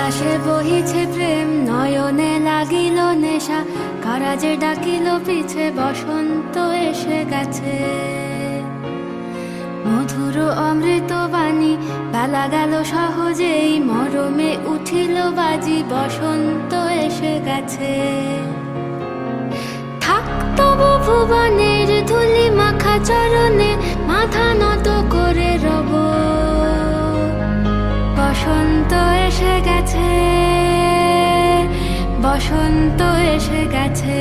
বাতাসে বহিছে প্রেম, নয়নে লাগিল নেশা, কারা যে ডাকিল পিছে, বসন্ত এসে গেছে। মধুর অমৃত বাণী, বেলা গেল সহজেই, মরমে উঠিল বাজি, বসন্ত এসে গেছে। থাক তবু ভুবনের ধুলি মাখা চরণে, মাথা নত করে রব, বসন্ত এসে গেছে, বসন্ত এসে গেছে।